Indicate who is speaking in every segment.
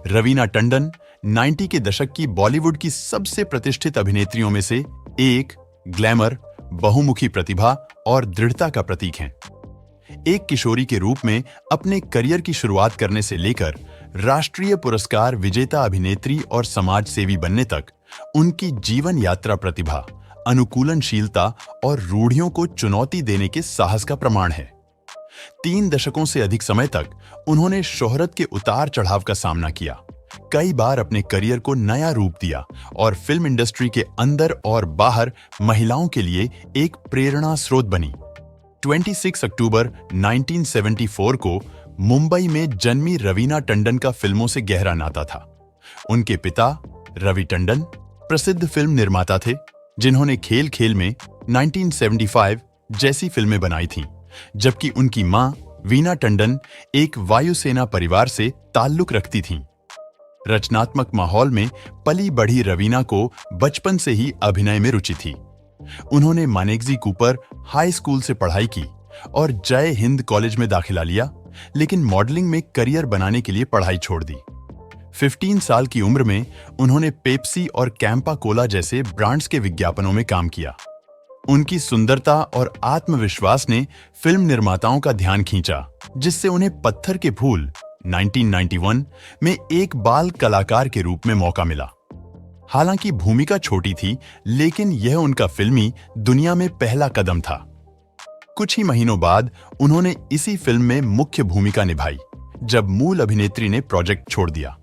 Speaker 1: रवीना टंडन 90 के दशक की बॉलीवुड की सबसे प्रतिष्ठित अभिनेत्रियों में से एक, ग्लैमर, बहुमुखी प्रतिभा और दृढ़ता का प्रतीक हैं। एक किशोरी के रूप में अपने करियर की शुरुआत करने से लेकर राष्ट्रीय पुरस्कार विजेता अभिनेत्री और समाज सेवी बनने तक उनकी जीवन यात्रा प्रतिभा, अनुकूलनशीलता और रूढ़ियों को चुनौती देने के साहस का प्रमाण है। 3 दशकों से अधिक समय तक उन्होंने शोहरत के उतार चढ़ाव का सामना किया, कई बार अपने करियर को नया रूप दिया और फिल्म इंडस्ट्री के अंदर और बाहर महिलाओं के लिए एक प्रेरणा स्रोत बनी। 26 अक्टूबर 1974 को मुंबई में जन्मी रवीना टंडन का फिल्मों से गहरा नाता था। उनके पिता रवि टंडन प्रसिद्ध फिल्म निर्माता थे, जिन्होंने खेल खेल में 1975 जैसी फिल्में बनाई थीं, जबकि उनकी मां वीना टंडन एक वायुसेना परिवार से ताल्लुक रखती थीं। रचनात्मक माहौल में पली बढ़ी रवीना को बचपन से ही अभिनय में रुचि थी। उन्होंने मानेकजी कूपर हाई स्कूल से पढ़ाई की और जय हिंद कॉलेज में दाखिला लिया, लेकिन मॉडलिंग में करियर बनाने के लिए पढ़ाई छोड़ दी। 15 साल की उम्र में उन्होंने पेप्सी और कैंपा कोला जैसे ब्रांड्स के विज्ञापनों में काम किया। उनकी सुंदरता और आत्मविश्वास ने फिल्म निर्माताओं का ध्यान खींचा, जिससे उन्हें पत्थर के फूल 1991 में एक बाल कलाकार के रूप में मौका मिला। हालांकि भूमिका छोटी थी, लेकिन यह उनका फिल्मी दुनिया में पहला कदम था। कुछ ही महीनों बाद उन्होंने इसी फिल्म में मुख्य भूमिका निभाई, जब मूल अभिनेत्री ने प्रोजेक्ट छोड़ दिया।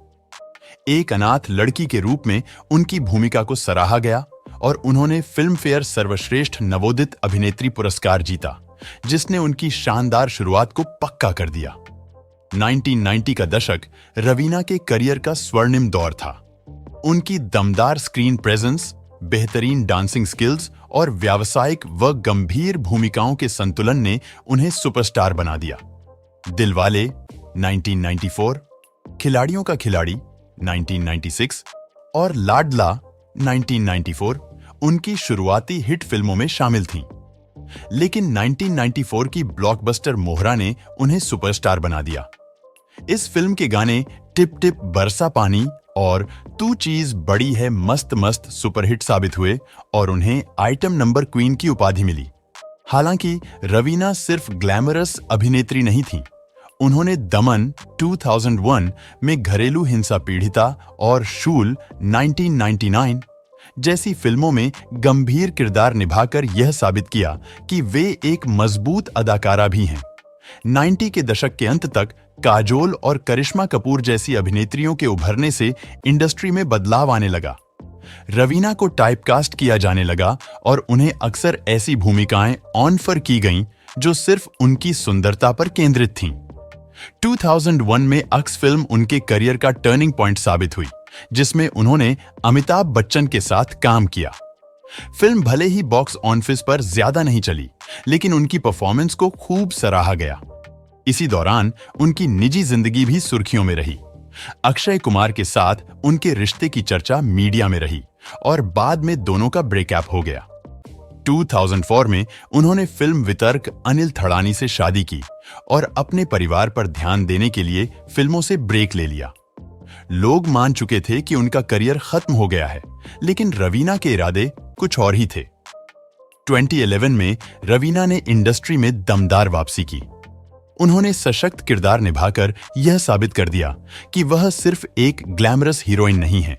Speaker 1: एक अनाथ लड़की के रूप में उनकी भूमिका को सराहा गया और उन्होंने फिल्म फेयर सर्वश्रेष्ठ नवोदित अभिनेत्री पुरस्कार जीता, जिसने उनकी शानदार शुरुआत को पक्का कर दिया। 1990 का दशक रवीना के करियर का स्वर्णिम दौर था। उनकी दमदार स्क्रीन प्रेजेंस, बेहतरीन डांसिंग स्किल्स और व्यावसायिक व गंभीर भूमिकाओं के संतुलन ने उन्हें सुपरस्टार बना दिया। दिलवाले 1994, खिलाड़ियों का खिलाड़ी 1996 और लाडला 1994 उनकी शुरुआती हिट फिल्मों में शामिल थीं। लेकिन 1994 की ब्लॉकबस्टर मोहरा ने उन्हें सुपरस्टार बना दिया। इस फिल्म के गाने टिप टिप बरसा पानी और तू चीज बड़ी है मस्त मस्त सुपरहिट साबित हुए और उन्हें आइटम नंबर क्वीन की उपाधि मिली। हालांकि रवीना सिर्फ ग्लैमरस अभिनेत्री नहीं थी। उन्होंने दमन 2001 में घरेलू हिंसा पीड़िता और शूल 1999 जैसी फिल्मों में गंभीर किरदार निभाकर यह साबित किया कि वे एक मजबूत अदाकारा भी हैं। 90 के दशक के अंत तक काजोल और करिश्मा कपूर जैसी अभिनेत्रियों के उभरने से इंडस्ट्री में बदलाव आने लगा। रवीना को टाइपकास्ट किया जाने लगा और उन्हें अक्सर ऐसी भूमिकाएं ऑफर की गईं जो सिर्फ उनकी सुंदरता पर केंद्रित थीं। 2001 में अक्स फिल्म उनके करियर का टर्निंग पॉइंट साबित हुई, जिसमें उन्होंने अमिताभ बच्चन के साथ काम किया। फिल्म भले ही बॉक्स ऑफिस पर ज्यादा नहीं चली, लेकिन उनकी परफॉर्मेंस को खूब सराहा गया। इसी दौरान उनकी निजी जिंदगी भी सुर्खियों में रही। अक्षय कुमार के साथ उनके रिश्ते की चर्चा मीडिया में रही और बाद में दोनों का ब्रेकअप हो गया। 2004 में उन्होंने फिल्म वितर्क अनिल थड़ानी से शादी की और अपने परिवार पर ध्यान देने के लिए फिल्मों से ब्रेक ले लिया। लोग मान चुके थे कि उनका करियर खत्म हो गया है, लेकिन रवीना के इरादे कुछ और ही थे। 2011 में रवीना ने इंडस्ट्री में दमदार वापसी की। उन्होंने सशक्त किरदार निभाकर यह साबित कर दिया कि वह सिर्फ एक ग्लैमरस हीरोइन नहीं है।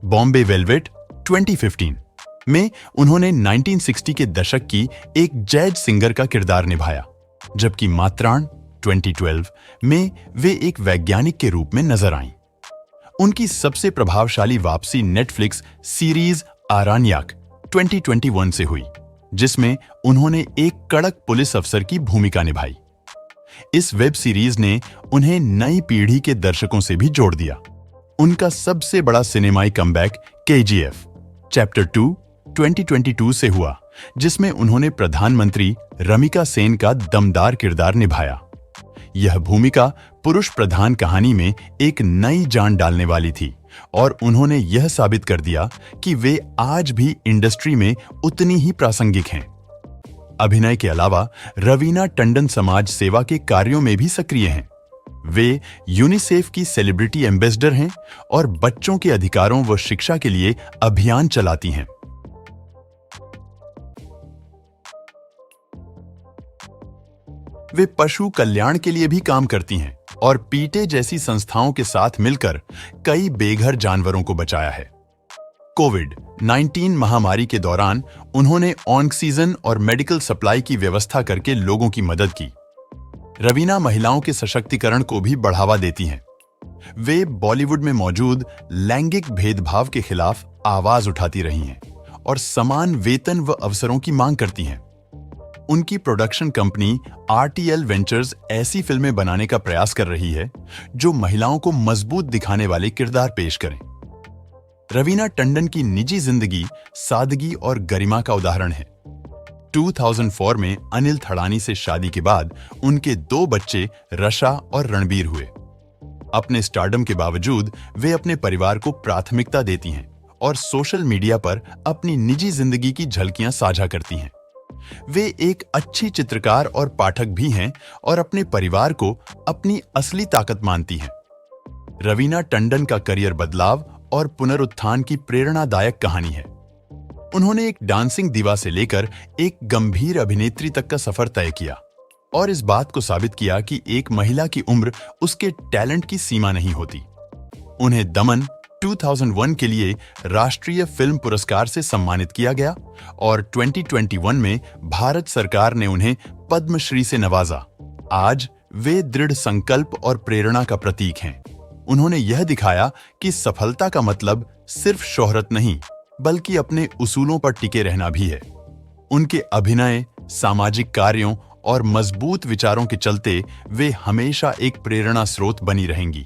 Speaker 1: बॉम्बे वेलवेट 2015 में उन्होंने 1960 के दशक की एक जैज सिंगर का किरदार निभाया, जबकि मात्राण 2012 में वे एक वैज्ञानिक के रूप में नजर आईं। उनकी सबसे प्रभावशाली वापसी नेटफ्लिक्स सीरीज आरान्याक 2021 से हुई, जिसमें उन्होंने एक कड़क पुलिस अफसर की भूमिका निभाई। इस वेब सीरीज ने उन्हें नई पीढ़ी के दर्शकों से भी जोड़ दिया। उनका सबसे बड़ा सिनेमाई कमबैक केजीएफ चैप्टर 2 2022 से हुआ, जिसमें उन्होंने प्रधानमंत्री रमिका सेन का दमदार किरदार निभाया। यह भूमिका पुरुष प्रधान कहानी में एक नई जान डालने वाली थी और उन्होंने यह साबित कर दिया कि वे आज भी इंडस्ट्री में उतनी ही प्रासंगिक हैं। अभिनय के अलावा रवीना टंडन समाज सेवा के कार्यों में भी सक्रिय हैं। वे यूनिसेफ की सेलिब्रिटी एम्बेसडर हैं और बच्चों के अधिकारों व शिक्षा के लिए अभियान चलाती हैं। वे पशु कल्याण के लिए भी काम करती हैं और पीटे जैसी संस्थाओं के साथ मिलकर कई बेघर जानवरों को बचाया है। कोविड-19 महामारी के दौरान उन्होंने ऑक्सीजन और मेडिकल सप्लाई की व्यवस्था करके लोगों की मदद की। रवीना महिलाओं के सशक्तिकरण को भी बढ़ावा देती हैं। वे बॉलीवुड में मौजूद लैंगिक भेदभाव के खिलाफ आवाज उठाती रही हैं और समान वेतन व अवसरों की मांग करती हैं। उनकी प्रोडक्शन कंपनी RTL वेंचर्स ऐसी फिल्में बनाने का प्रयास कर रही है जो महिलाओं को मजबूत दिखाने वाले किरदार पेश करें। रवीना टंडन की निजी जिंदगी सादगी और गरिमा का उदाहरण है। 2004 में अनिल थड़ानी से शादी के बाद उनके 2 बच्चे रशा और रणबीर हुए। अपने स्टारडम के बावजूद वे अपने परिवार को प्राथमिकता देती हैं और सोशल मीडिया पर अपनी निजी जिंदगी की झलकियां साझा करती हैं। वे एक अच्छी चित्रकार और पाठक भी हैं और अपने परिवार को अपनी असली ताकत मानती हैं। रवीना टंडन का करियर बदलाव और पुनरुत्थान की प्रेरणादायक कहानी है। उन्होंने एक डांसिंग दीवा से लेकर एक गंभीर अभिनेत्री तक का सफर तय किया और इस बात को साबित किया कि एक महिला की उम्र उसके टैलेंट की सीमा नहीं होती। उन्हें दमन 2001 के लिए राष्ट्रीय फिल्म पुरस्कार से सम्मानित किया गया और 2021 में भारत सरकार ने उन्हें पद्मश्री से नवाजा। आज वे दृढ़ संकल्प और प्रेरणा का प्रतीक हैं। उन्होंने यह दिखाया कि सफलता का मतलब सिर्फ शोहरत नहीं, बल्कि अपने उसूलों पर टिके रहना भी है। उनके अभिनय, सामाजिक कार्यों और मजबूत विचारों के चलते वे हमेशा एक प्रेरणा स्रोत बनी रहेंगी।